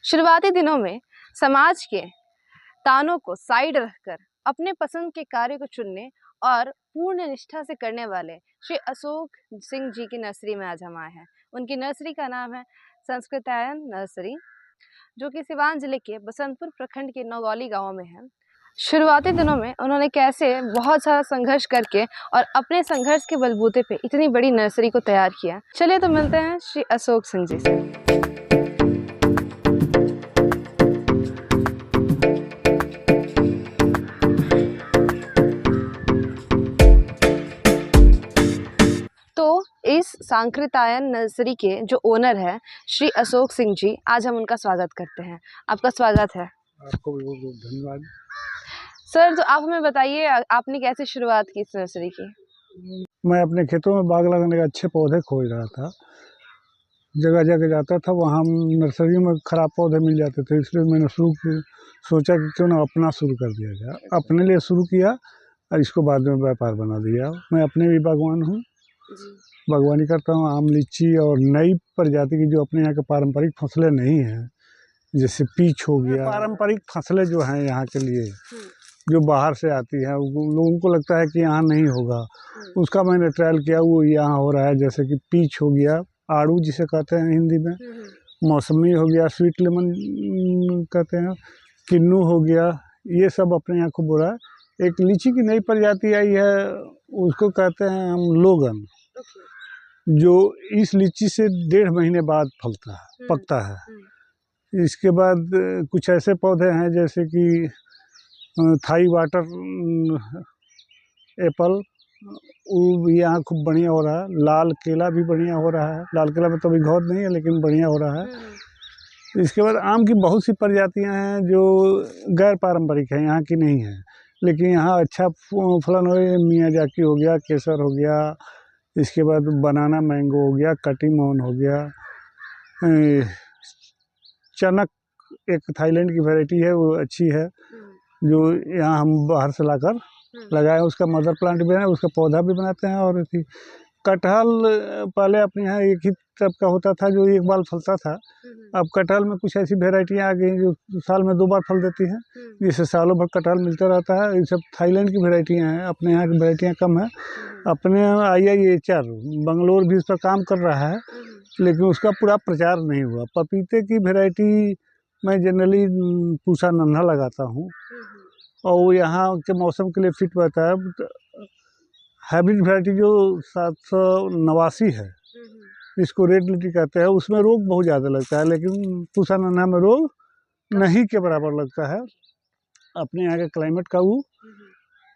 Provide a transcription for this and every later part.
शुरुआती दिनों में समाज के तानों को साइड रखकर अपने पसंद के कार्य को चुनने और पूर्ण निष्ठा से करने वाले श्री अशोक सिंह जी की नर्सरी में आज हम आए हैं। उनकी नर्सरी का नाम है संस्कृतायन नर्सरी, जो कि सिवान जिले के बसंतपुर प्रखंड के नौगौली गांव में है। शुरुआती दिनों में उन्होंने कैसे बहुत सारा संघर्ष करके और अपने संघर्ष के बलबूते पे इतनी बड़ी नर्सरी को तैयार किया। चलिए तो मिलते हैं श्री अशोक सिंह जी से। तो इस संस्कृतायन नर्सरी के जो ओनर है श्री अशोक सिंह जी, आज हम उनका स्वागत करते हैं। आपका स्वागत है। आपको भी बहुत बहुत धन्यवाद। सर, तो आप हमें बताइए आपने कैसे शुरुआत की इस नर्सरी की? मैं अपने खेतों में बाग लगाने के अच्छे पौधे खोज रहा था, जगह जगह जाता था, वहाँ नर्सरी में ख़राब पौधे मिल जाते थे, इसलिए मैंने सोचा कि क्यों ना अपना शुरू कर दिया जाए। अपने लिए शुरू किया और इसको बाद में व्यापार बना दिया। मैं अपने भी बागवान हूँ, बागवानी करता हूँ, आम, लीची और नई प्रजाति की जो अपने यहाँ के पारंपरिक फसलें नहीं हैं, जैसे पीच हो गया। पारंपरिक फसलें जो हैं यहाँ के लिए, जो बाहर से आती हैं, लोगों को लगता है कि यहाँ नहीं होगा, उसका मैंने ट्रायल किया, वो यहाँ हो रहा है। जैसे कि पीच हो गया, आड़ू जिसे कहते हैं हिंदी में, मौसमी हो गया, स्वीट लेमन कहते हैं, किन्नू हो गया, ये सब अपने यहाँ खूब हो रहा है। एक लीची की नई प्रजाति आई है, उसको कहते हैं हम लोगन, जो इस लीची से 1.5 महीने बाद फलता है, पकता है। इसके बाद कुछ ऐसे पौधे हैं जैसे कि थाई वाटर एप्पल, वो भी यहाँ खूब बढ़िया हो रहा है। लाल केला भी बढ़िया हो रहा है। लाल केला में तो अभी घौद नहीं है, लेकिन बढ़िया हो रहा है। इसके बाद आम की बहुत सी प्रजातियाँ हैं जो गैर पारंपरिक हैं, यहाँ की नहीं है, लेकिन यहाँ अच्छा फलन हो। मियाजाकी हो गया, केसर हो गया, इसके बाद बनाना मैंगो हो गया, कटिमोन हो गया, चनक एक थाईलैंड की वैरायटी है, वो अच्छी है, जो यहाँ हम बाहर से लाकर लगाए। उसका मदर प्लांट भी है, उसका पौधा भी बनाते हैं। और कटहल पहले अपने यहाँ एक ही टाइप का होता था जो एक बार फलता था। अब कटहल में कुछ ऐसी वेराइटियाँ आ गई जो साल में 2 बार फल देती हैं, जिससे सालों भर कटहल मिलता रहता है। ये सब थाईलैंड की वेराइटियाँ हैं, अपने यहाँ की वेराइटियाँ कम है। अपने IIHR बंगलोर भी इस पर काम कर रहा है, लेकिन उसका पूरा प्रचार नहीं हुआ। पपीते की वेराइटी मैं जनरली पूसा नन्हा लगाता हूँ, और वो यहाँ के मौसम के लिए फिट रहता है। हाइब्रिड वैरायटी जो 789 है, इसको रेड लिटी कहते हैं, उसमें रोग बहुत ज़्यादा लगता है, लेकिन पूसा नन्हा में रोग नहीं के बराबर लगता है, अपने यहाँ के क्लाइमेट का वो।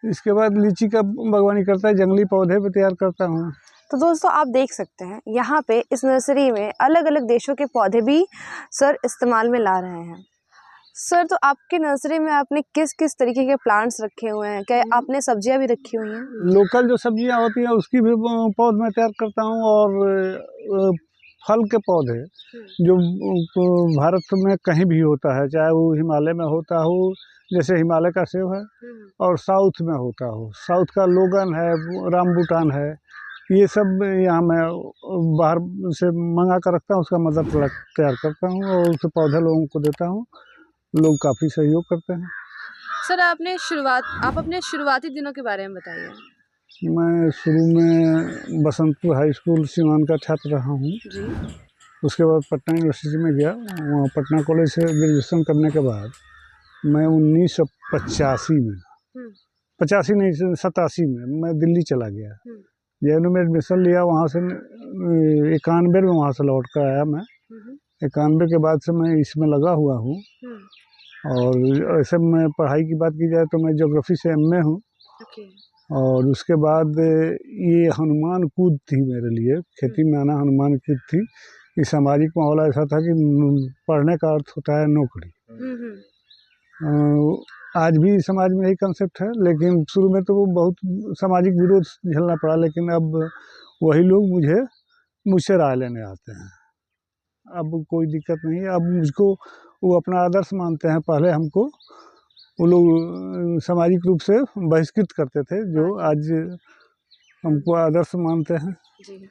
इसके बाद लीची का बागवानी करता है, जंगली पौधे भी तैयार करता हूँ। तो दोस्तों, आप देख सकते हैं यहाँ पे इस नर्सरी में अलग अलग देशों के पौधे भी सर इस्तेमाल में ला रहे हैं। सर, तो आपके नर्सरी में आपने किस किस तरीके के प्लांट्स रखे हुए हैं? क्या आपने सब्जियां भी रखी हुई हैं? लोकल जो सब्जियां होती हैं उसकी भी पौध मैं तैयार करता हूँ, और फल के पौधे जो भारत में कहीं भी होता है, चाहे वो हिमालय में होता हो, जैसे हिमालय का सेब है, और साउथ में होता हो, साउथ का लोगन है, रामबुटान है, ये सब यहाँ मैं बाहर से मंगा कर रखता हूँ। उसका मदर प्लांट तैयार करता हूँ और उसके पौधे लोगों को देता हूँ। लोग काफ़ी सहयोग करते हैं। सर, आप अपने शुरुआती दिनों के बारे में बताइए। मैं शुरू में बसंतपुर हाई स्कूल सिवान का छात्र रहा हूँ जी। उसके बाद पटना यूनिवर्सिटी में गया। वहाँ पटना कॉलेज से ग्रेजुएशन करने के बाद मैं 1985 में 85 नहीं 87 में मैं दिल्ली चला गया। JNU में एडमिशन लिया, वहाँ से 91 में वहाँ से लौट कर आया मैं। 91 के बाद से मैं इसमें लगा हुआ हूँ। और ऐसे में पढ़ाई की बात की जाए तो मैं ज्योग्राफी से MA हूँ। और उसके बाद ये हनुमान कूद थी मेरे लिए, खेती में आना हनुमान कूद थी। ये सामाजिक माहौल ऐसा था कि पढ़ने का अर्थ होता है नौकरी। आज भी समाज में यही कंसेप्ट है, लेकिन शुरू में तो वो बहुत सामाजिक विरोध झेलना पड़ा, लेकिन अब वही लोग मुझसे राय लेने आते हैं। अब कोई दिक्कत नहीं है। अब मुझको वो अपना आदर्श मानते हैं। पहले हमको वो लोग सामाजिक रूप से बहिष्कृत करते थे, जो आज हमको आदर्श मानते हैं। जी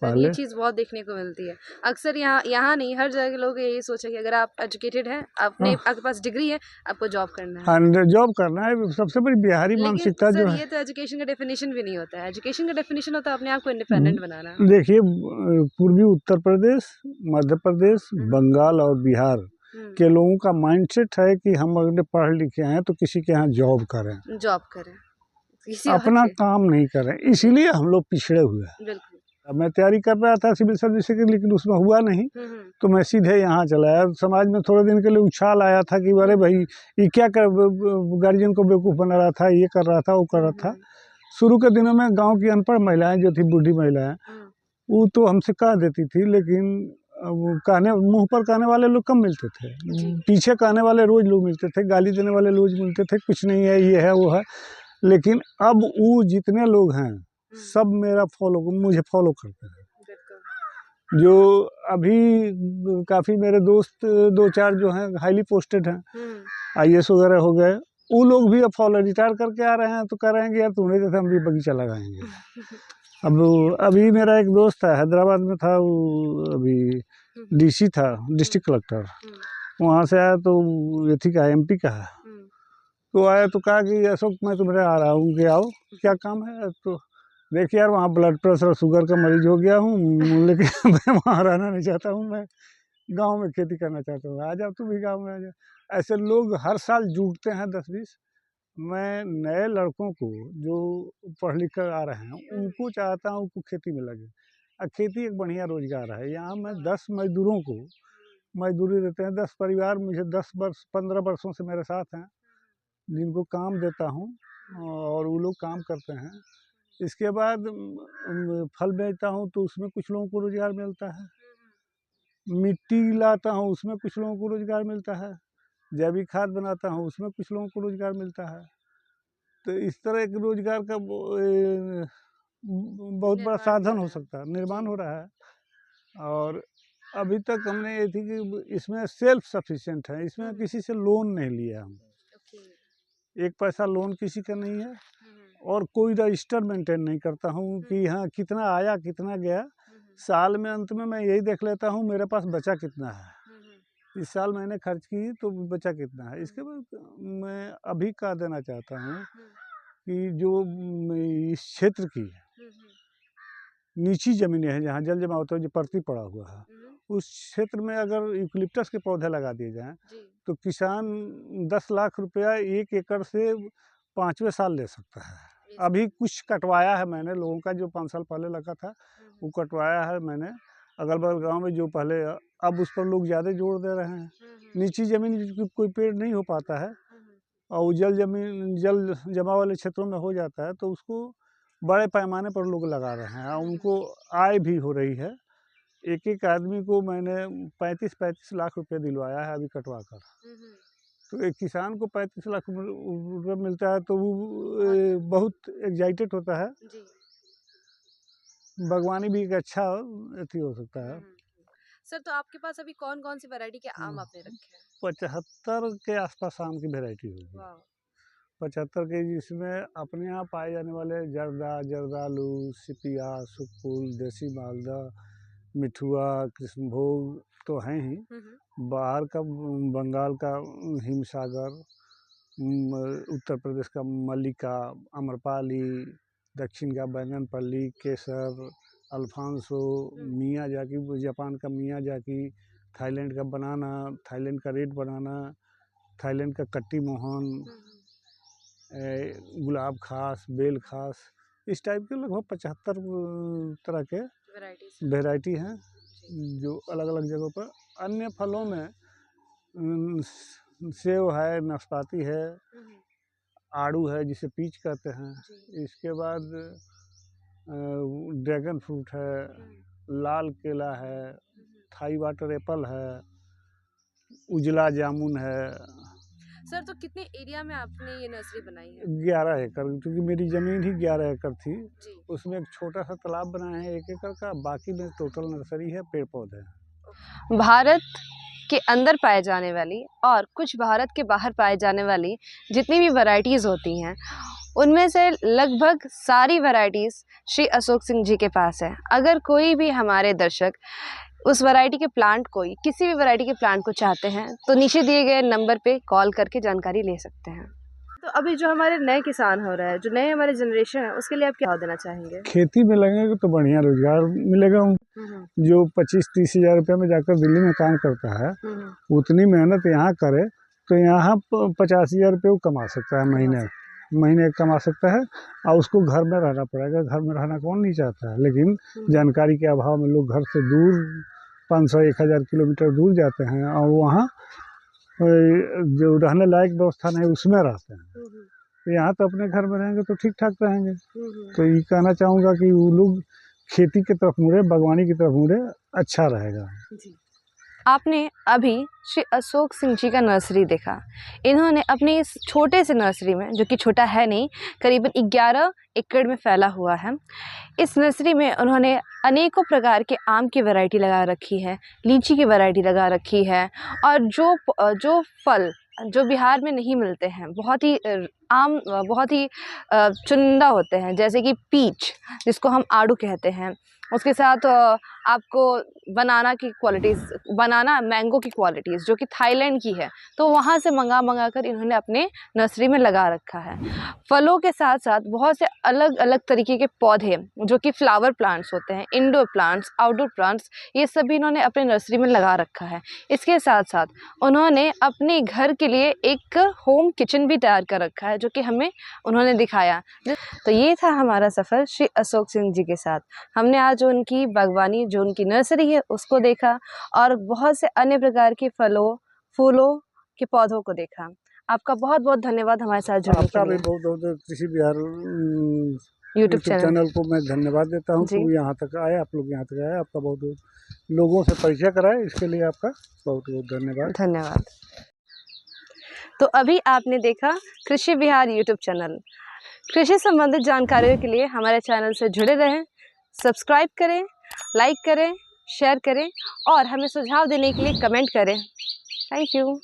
सर, ये चीज़ बहुत देखने को मिलती है अक्सर। यहाँ नहीं, हर जगह के लोग यही सोचे कि अगर आप एजुकेटेड हैं, आपके पास डिग्री है, आपको जॉब करना है। हाँ, जॉब करना है। सबसे बड़ी बिहारी मानसिकता जो है। ये तो एजुकेशन का डेफिनेशन भी नहीं होता है। एजुकेशन का डेफिनेशन होता है अपने आप को इंडिपेंडेंट बनाना। देखिए, पूर्वी उत्तर प्रदेश, मध्य प्रदेश, बंगाल और बिहार के लोगों का माइंडसेट है कि हम अगर पढ़ लिखे हैं तो किसी के यहाँ जॉब करें, अपना काम नहीं करें। इसीलिए हम लोग पिछड़े हुए हैं। मैं तैयारी कर रहा था सिविल सर्विस की, लेकिन उसमें हुआ नहीं, तो मैं सीधे यहाँ चला आया। समाज में थोड़े दिन के लिए उछाल आया था कि अरे भाई ये क्या कर, गार्जियन को बेवकूफ़ बना रहा था, ये कर रहा था, वो कर रहा था। शुरू के दिनों में गांव की अनपढ़ महिलाएं जो थी, बूढ़ी महिलाएं, वो तो हमसे कह देती थी, लेकिन वो मुंह पर कहने वाले लोग कम मिलते थे। पीछे कहने वाले रोज लोग मिलते थे, गाली देने वाले रोज मिलते थे, कुछ नहीं है, ये है, वो है। लेकिन अब वो जितने लोग हैं सब मुझे फॉलो करते हैं। जो अभी काफ़ी मेरे दोस्त 2-4 जो हैं हाईली पोस्टेड हैं, IAS वगैरह हो गए, वो लोग भी अब फॉलो रिटायर करके आ रहे हैं, तो कह रहे हैं कि यार तूने जैसे हम भी बगीचा लगाएंगे। अभी मेरा एक दोस्त था, हैदराबाद में था, वो अभी DC था, डिस्ट्रिक्ट कलेक्टर। वहाँ से आया तो एथी का MP का है, तो आया तो कहा कि अशोक मैं तुम्हारे आ रहा हूँ, कि आओ, क्या काम है। तो देखिए यार, वहाँ ब्लड प्रेशर और शुगर का मरीज हो गया हूँ, लेकिन मैं वहाँ रहना नहीं चाहता हूँ, मैं गांव में खेती करना चाहता हूँ। आ जाओ, तू भी गांव में आ जा। ऐसे लोग हर साल जुटते हैं 10-20। मैं नए लड़कों को जो पढ़ लिख कर आ रहे हैं, उनको चाहता हूँ कि खेती में लगे। खेती एक बढ़िया रोजगार है। यहाँ मैं 10 मजदूरों को मजदूरी देते हैं, 10 परिवार मुझे 15 वर्षों से मेरे साथ हैं, जिनको काम देता हूँ और वो लोग काम करते हैं। इसके बाद फल बेचता हूँ तो उसमें कुछ लोगों को रोजगार मिलता है। मिट्टी लाता हूँ, उसमें कुछ लोगों को रोजगार मिलता है। जैविक खाद बनाता हूँ, उसमें कुछ लोगों को रोजगार मिलता है। तो इस तरह एक रोजगार का बहुत बड़ा साधन हो सकता है, निर्माण हो रहा है। और अभी तक हमने ये थी कि इसमें सेल्फ सफिशिएंट है, इसमें किसी से लोन नहीं लिया हम। एक पैसा लोन किसी का नहीं है, और कोई रजिस्टर मेंटेन नहीं करता हूँ कि हाँ कितना आया कितना गया। साल में अंत में मैं यही देख लेता हूँ मेरे पास बचा कितना है, इस साल मैंने खर्च की तो बचा कितना है। इसके बाद मैं अभी कह देना चाहता हूँ कि जो इस क्षेत्र की नीची ज़मीनें हैं, जहाँ जल जमाव होता है, जो परती पड़ा हुआ है, उस क्षेत्र में अगर यूकलिप्टस के पौधे लगा दिए जाएँ तो किसान 10 लाख रुपया 1 एकड़ से 5वें साल ले सकता है। अभी कुछ कटवाया है मैंने, लोगों का जो 5 साल पहले लगा था वो कटवाया है मैंने अगल बगल गाँव में, जो पहले, अब उस पर लोग ज़्यादा जोर दे रहे हैं। नीची ज़मीन क्योंकि कोई पेड़ नहीं हो पाता है और वो जल जमाव वाले क्षेत्रों में हो जाता है, तो उसको बड़े पैमाने पर लोग लगा रहे हैं और उनको आय भी हो रही है। एक एक आदमी को मैंने 35-35 लाख रुपए दिलवाया है अभी कटवा कर। तो एक किसान को 35 लाख रुपये मिलता है तो वो बहुत एक्साइटेड होता है। बागवानी भी एक अच्छा अथी हो सकता है। सर, तो आपके पास अभी कौन कौन सी वैरायटी के आम आपने रखे हैं? 75 के आसपास आम की वैरायटी होगी। 75 के, जिसमें अपने यहाँ पाए जाने वाले जर्दा, जर्दालू, सिपिया, सुक्कुल, देसी मालदा, मिठुआ, कृष्णभोग तो हैं ही। बाहर का बंगाल का हिमसागर, उत्तर प्रदेश का मल्लिका, अम्रपाली, दक्षिण का बैंगनपल्ली, केसर, अल्फांसो, मियाजाकी, जापान का मियाजाकी, थाईलैंड का बनाना, थाईलैंड का रेड बनाना, थाईलैंड का कट्टी मोहन, गुलाब खास, बेल खास, इस टाइप के लगभग 75 तरह के वैरायटी हैं जो अलग अलग जगहों पर। अन्य फलों में सेब है, नाशपाती है, आड़ू है जिसे पीच कहते हैं, इसके बाद ड्रैगन फ्रूट है, लाल केला है, थाई वाटर एप्पल है, उजला जामुन है। सर तो कितने एरिया में आपने ये नर्सरी बनाई है? 11 एकड़, क्योंकि मेरी ज़मीन ही 11 एकड़ थी। जी। उसमें एक छोटा सा तालाब बनाए हैं 1 एकड़ का, बाकी में टोटल नर्सरी है, पेड़ पौधे। भारत के अंदर पाए जाने वाली और कुछ भारत के बाहर पाए जाने वाली जितनी भी वैरायटीज़ होती हैं, उनमें से लगभग सारी वैरायटीज़ श्री अशोक सिंह जी के पास है। अगर कोई भी हमारे दर्शक उस वैरायटी के प्लांट किसी भी वैरायटी के प्लांट को चाहते हैं तो नीचे दिए गए नंबर पे कॉल करके जानकारी ले सकते हैं। तो अभी जो हमारे नए किसान हो रहा है, जो नए हमारे जनरेशन है, उसके लिए आप क्या देना चाहेंगे? खेती में लगेंगे तो बढ़िया रोजगार मिलेगा। जो 25-30 हज़ार रुपये में जाकर दिल्ली में काम करता है, उतनी मेहनत यहाँ करे तो यहाँ 50 हज़ार रुपये वो कमा सकता है, महीने कमा सकता है। और उसको घर में रहना पड़ेगा, घर में रहना कौन नहीं चाहता है, लेकिन जानकारी के अभाव में लोग घर से दूर 500-1000 किलोमीटर दूर जाते हैं और वहाँ जो रहने लायक व्यवस्था नहीं उसमें रहते हैं। तो यहाँ तो अपने घर में रहेंगे तो ठीक ठाक रहेंगे। तो ये कहना चाहूँगा कि वो लोग खेती की तरफ मुड़े, बागवानी की तरफ मुड़े, अच्छा रहेगा। आपने अभी श्री अशोक सिंह जी का नर्सरी देखा। इन्होंने अपनी इस छोटे से नर्सरी में, जो कि छोटा है नहीं, करीबन 11 एकड़ में फैला हुआ है, इस नर्सरी में उन्होंने अनेकों प्रकार के आम की वैरायटी लगा रखी है, लीची की वैरायटी लगा रखी है, और जो फल जो बिहार में नहीं मिलते हैं, बहुत ही बहुत ही चुनिंदा होते हैं, जैसे कि पीच, जिसको हम आड़ू कहते हैं। उसके साथ आपको बनाना मैंगो की क्वालिटीज़ जो कि थाईलैंड की है, तो वहाँ से मंगा कर इन्होंने अपने नर्सरी में लगा रखा है। फलों के साथ साथ बहुत से अलग अलग तरीके के पौधे जो कि फ्लावर प्लांट्स होते हैं, इंडोर प्लांट्स, आउटडोर प्लांट्स, ये सभी इन्होंने अपने नर्सरी में लगा रखा है। इसके साथ साथ उन्होंने अपने घर के लिए एक होम किचन भी तैयार कर रखा है, जो कि हमें उन्होंने दिखाया। तो ये था हमारा सफ़र श्री अशोक सिंह जी के साथ। हमने आज जो उनकी बागवानी, जो उनकी नर्सरी है, उसको देखा और बहुत से अन्य प्रकार के फलों फूलों के पौधों को देखा। आपका बहुत बहुत धन्यवाद हमारे साथ जुड़ने के लिए। आपका भी बहुत बहुत कृषि बिहार यूट्यूब चैनल को मैं धन्यवाद देता हूँ कि यहाँ तक आए, आप लोग यहाँ तक आए। आपका बहुत बहुत लोगों से परिचय कराए, इसके लिए आपका बहुत बहुत धन्यवाद। तो अभी आपने देखा कृषि बिहार यूट्यूब चैनल। कृषि संबंधित जानकारियों के लिए हमारे चैनल से जुड़े रहें, सब्सक्राइब करें, लाइक करें, शेयर करें और हमें सुझाव देने के लिए कमेंट करें। Thank you.